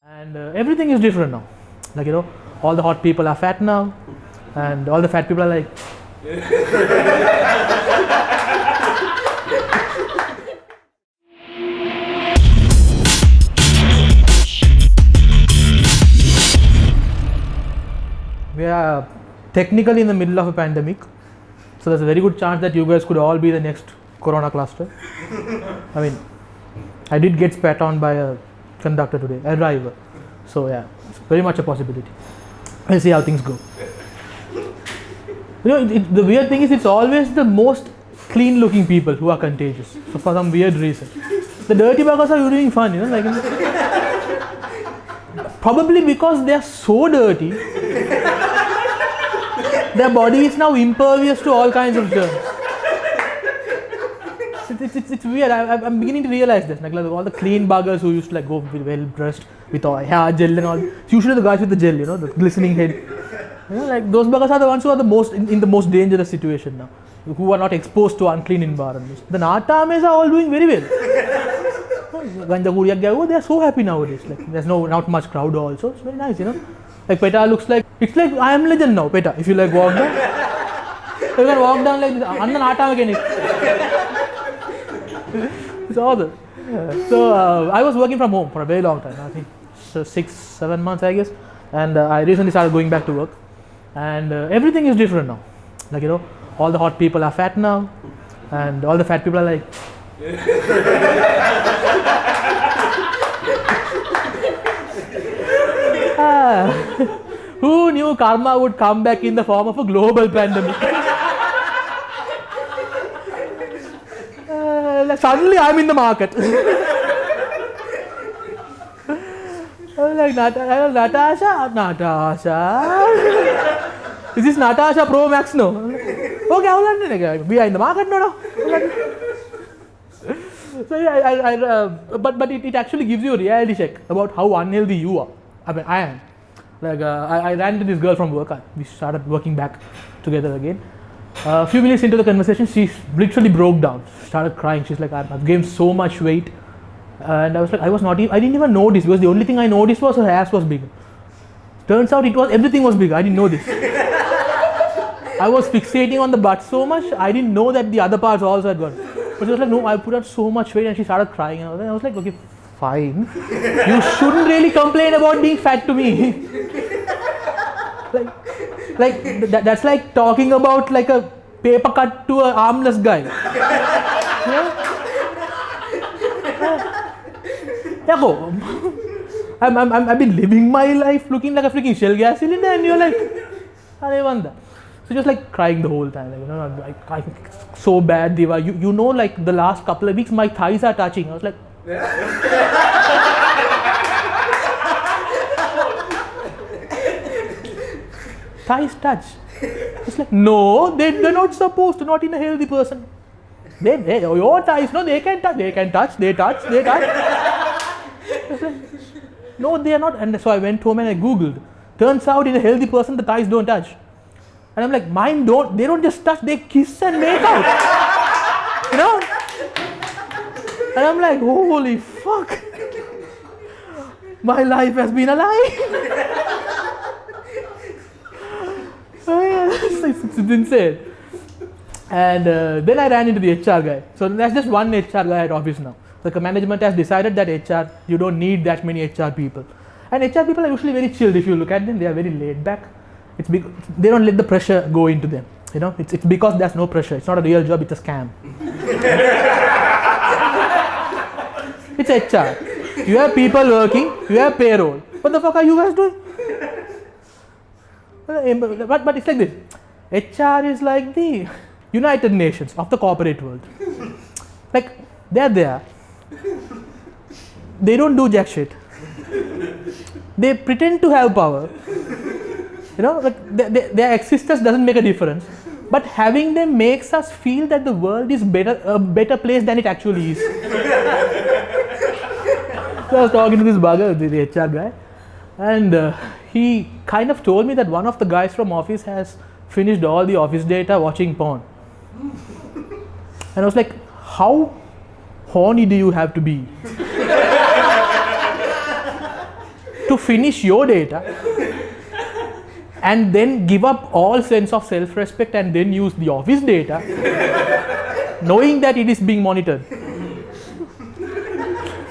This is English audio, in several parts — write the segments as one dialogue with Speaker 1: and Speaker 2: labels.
Speaker 1: And everything is different now. Like, all the hot people are fat now, and all the fat people are like. We are technically in the middle of a pandemic, so there's a very good chance that you guys could all be the next corona cluster. I mean, I did get spat on by a conductor today, a driver. So yeah, it's very much a possibility. We'll see how things go. The weird thing is, it's always the most clean looking people who are contagious, so for some weird reason. The dirty buggers are doing fun, like probably because they are so dirty, their body is now impervious to all kinds of germs. It's weird. I'm beginning to realize this. Like all the clean buggers who used to go well dressed with all hair gel and all. It's usually the guys with the gel, the glistening head. Like those buggers are the ones who are the most in the most dangerous situation now, who are not exposed to unclean environments. The Natames are all doing very well. They are so happy nowadays. Like there's not much crowd also. It's very nice, Like PETA looks like, it's like I am legend now, PETA. If you walk down, you can walk down like this. Anna Nata again. It's awesome. So I was working from home for a very long time. I think 6-7 months, I guess. And I recently started going back to work. And everything is different now. Like all the hot people are fat now, and all the fat people are like. Who knew karma would come back in the form of a global pandemic? Suddenly I'm in the market. Like Natasha. Is this Natasha Pro Max? No. Okay, we are in the market now. So yeah, but it actually gives you a reality check about how unhealthy you are. I mean, I am. Like I ran into this girl from work. We started working back together again. A few minutes into the conversation, she literally broke down, started crying. She's like, I've gained so much weight, and I was like, I didn't even notice, because the only thing I noticed was her ass was bigger. Turns out everything was bigger. I didn't know this. I was fixating on the butt so much, I didn't know that the other parts also had gone. But she was like, no, I put out so much weight, and she started crying. And I was like, okay, fine. You shouldn't really complain about being fat to me. That's like talking about like a paper cut to an armless guy. I've been living my life looking like a freaking shell gas cylinder, and you're like, Arevanda. So just like crying the whole time, I so bad, Diva. Like the last couple of weeks, my thighs are touching. I was like, thighs touch. It's like, no, they're not supposed to, not in a healthy person. Your thighs, no, they can touch, they touch. It's like, no, they are not. And so I went home and I googled. Turns out in a healthy person, the thighs don't touch. And I'm like, mine don't, they don't just touch, they kiss and make out. And I'm like, holy fuck. My life has been a lie. It's insane. And then I ran into the HR guy. So there's just one HR guy at office now. The management has decided that HR, you don't need that many HR people. And HR people are usually very chilled. If you look at them, they are very laid back. They don't let the pressure go into them. It's because there's no pressure. It's not a real job, it's a scam. It's HR. You have people working, you have payroll. What the fuck are you guys doing? But it's like this. HR is like the United Nations of the corporate world. Like, they're there. They don't do jack shit. They pretend to have power. Like their existence doesn't make a difference. But having them makes us feel that the world is a better place than it actually is. So I was talking to this bugger, the HR guy, and he kind of told me that one of the guys from office has finished all the office data watching porn. And I was like, how horny do you have to be? to finish your data and then give up all sense of self-respect and then use the office data knowing that it is being monitored.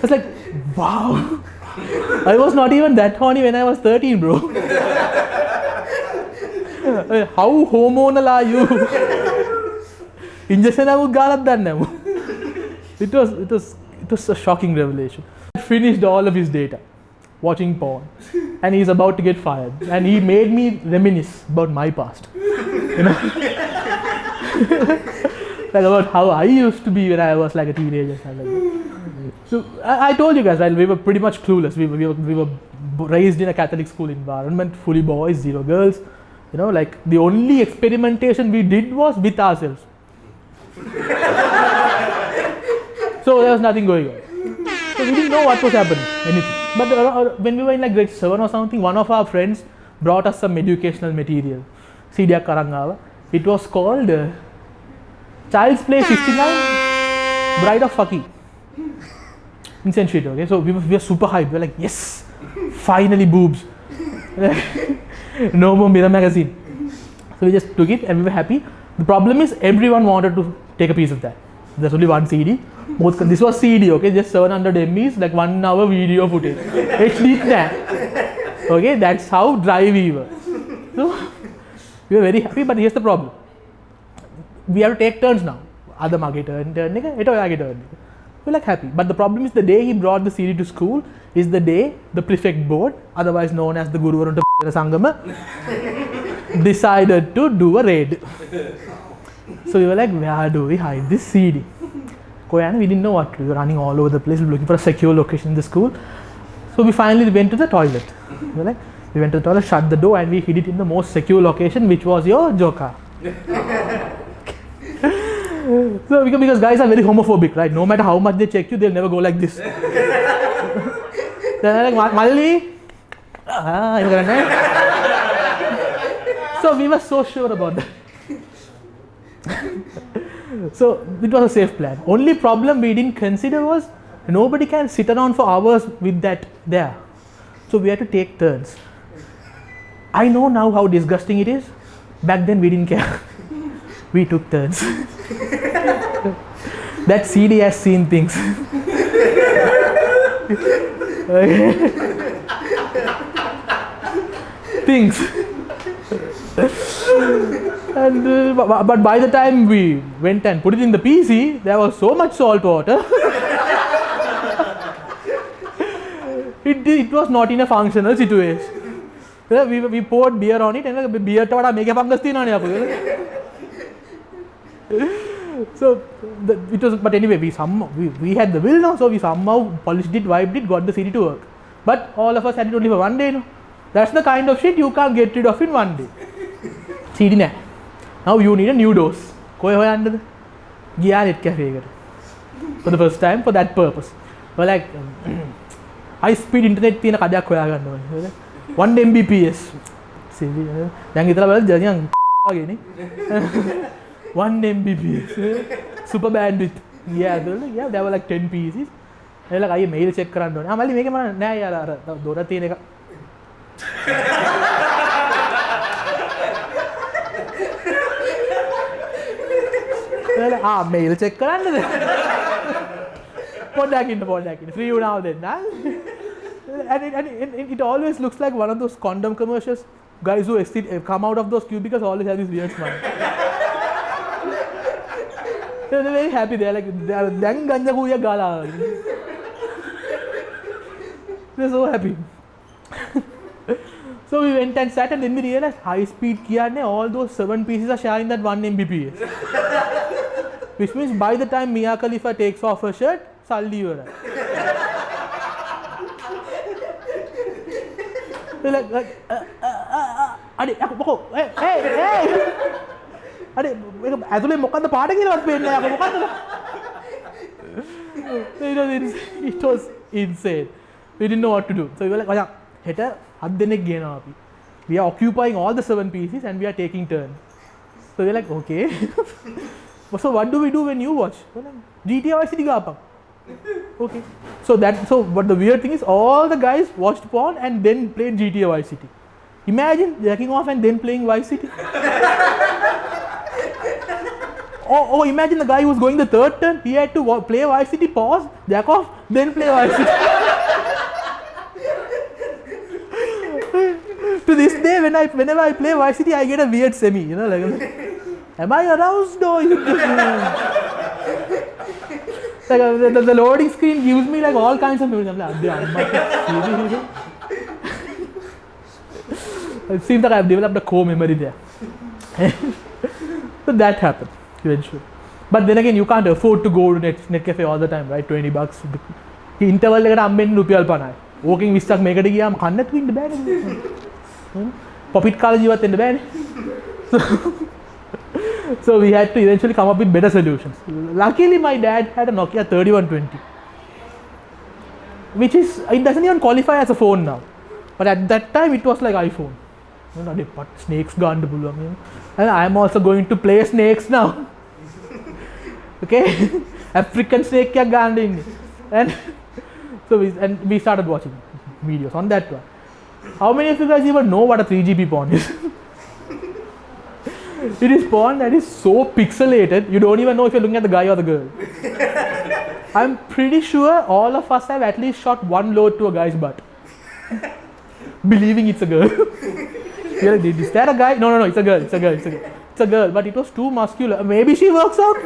Speaker 1: It's like, wow. I was not even that horny when I was 13, bro. How hormonal are you? Injection I would galad that now. It was a shocking revelation. I finished all of his data, watching porn, and he's about to get fired. And he made me reminisce about my past. You know? Like about how I used to be when I was like a teenager. So I told you guys, right? We were pretty much clueless. We were raised in a Catholic school environment, fully boys, zero girls. You know, like the only experimentation we did was with ourselves. So there was nothing going on. So we didn't know what was happening, anything. But when we were in like grade 7 or something, one of our friends brought us some educational material. CDයක් අරන් ආවා. It was called Child's Play 69 Bride of Faki. Insane shit, okay? So we were super hyped. We were like, yes, finally boobs. No more mirror magazine. So we just took it and we were happy. The problem is everyone wanted to take a piece of that. There's only one CD. This was CD, okay? Just 700 MBs, like 1 hour video footage. HD that. Okay, that's how dry we were. So we were very happy, but here's the problem. We have to take turns now. Ada mage turn, ito yage turn. We're like happy. But the problem is the day he brought the CD to school is the day the prefect board, otherwise known as the Guruvarunta Sangama, decided to do a raid. So we were like, where do we hide this CD? We didn't know what to do. We were running all over the place, looking for a secure location in the school. So we finally went to the toilet. We went to the toilet, shut the door, and we hid it in the most secure location, which was your joker. So because guys are very homophobic, right? No matter how much they check you, they'll never go like this. They're like, Malli? So we were so sure about that. So it was a safe plan. Only problem we didn't consider was nobody can sit around for hours with that there. So we had to take turns. I know now how disgusting it is. Back then we didn't care. We took turns. That CD has seen things. Things. And but by the time we went and put it in the PC, there was so much salt water. It was not in a functional situation. We poured beer on it and beer to make a fungus thing. So it was, but anyway, we had the will now, so we somehow polished it, wiped it, got the CD to work. But all of us had it only for one day. No? That's the kind of shit you can't get rid of in one day. CD na. Now you need a new dose. Koy hoy under the Gianet Cafe for the first time for that purpose. But like high speed internet තියෙන කඩයක් හොයාගන්න ඕනේ. 1 Mbps. දැන් හිතලා බලන්න ජනියන් වගේනේ. 1 Mbps. Super bandwidth. Yeah, there were like 10 pieces. I like අයියේ mail check කරන්න ඕනේ. මල්ලි මේක මම නෑ යාලා අර දොර තියෙන එක. Mail check කරන්නද? පොඩ්ඩක් ඉන්න free වුණාව දෙන්න. And it always looks like one of those condom commercials. Guys who come out of those cubicles always have this weird smile. They're very happy. They're like, දැන් ගංජා කූයක් ගාලා. They're so happy. So we went and sat and then we realized high speed කියන්නේ all those 7 pieces are sharing that 1 Mbps. Which means by the time Mia Khalifa takes off her shirt, salli ඉවරයි. They're like අඩේ මොකෝ hey අඩේ මේක ඇතුලේ මොකද්ද පාට කියලාවත් පේන්නේ නැහැ අක මොකද්ද? It was insane. We didn't know what to do. So we were like, "Oya, හෙට 7 දෙනෙක් ගේනවා අපි. We are occupying all the 7 pieces and we are taking turns." So we were like, "Okay." So what do we do when you watch? GTA Vice City ගාපන්. Okay. So but the weird thing is all the guys watched porn and then played GTA Vice City. Imagine jacking off and then playing Vice City. or imagine the guy who was going the third turn, he had to play Vice City, pause, jack off, then play Vice City. To this day, whenever I play Vice City, I get a weird semi, you know, like, am I aroused or is it just like the loading screen gives me like all kinds of memories. I'm like, it seems like I've developed a core memory there. So that happened eventually. But then again, you can't afford to go to net cafe all the time, right? $20. Interval එකට අම්බෙන් රුපියල් 50යි. Walking 20ක් මේකට ගියාම කන්නත් වින්න බෑනේ. Profit කාලේ ජීවත් වෙන්න බෑනේ. So we had to eventually come up with better solutions. Luckily, my dad had a Nokia 3120, which is, it doesn't even qualify as a phone now. But at that time, it was like iPhone. You know, but snakes gone to pull. And I'm also going to play snakes now. Okay, African snake kya gone. And so we started watching videos on that one. How many of you guys even know what a 3GP porn is? It is porn that is so pixelated, you don't even know if you're looking at the guy or the girl. I'm pretty sure all of us have at least shot one load to a guy's butt, believing it's a girl. You're like, is that a guy? No, it's a girl, it's a girl, but it was too muscular. Maybe she works out.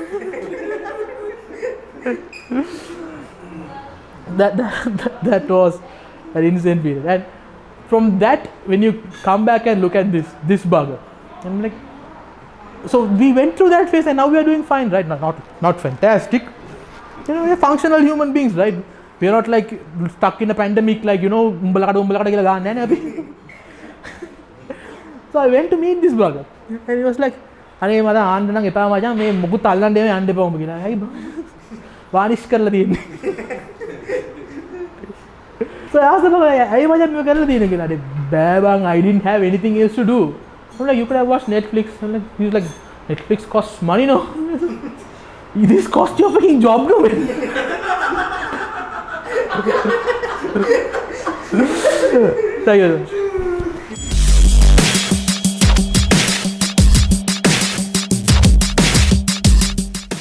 Speaker 1: That was an insane period. And from that, when you come back and look at this bugger, I'm like, so we went through that phase and now we are doing fine, right? Not fantastic. You know, we are functional human beings, right? We are not like stuck in a pandemic, like, you know, so I went to meet this bugger and he was like, "Are mada aanda nang epa majan me mukut allan dewe yන්න එපා උඹ කියලා." "Hey, varnish කරලා තියෙන්නේ." So I asked the bugger, "Hey majan me කරලා තියෙන්නේ" කියලා. "බෑ බං, I didn't have anything else to do." I'm like, "You could have watched Netflix." I'm like, he's like, "Netflix costs money, no?" "This costs your fucking job, no?"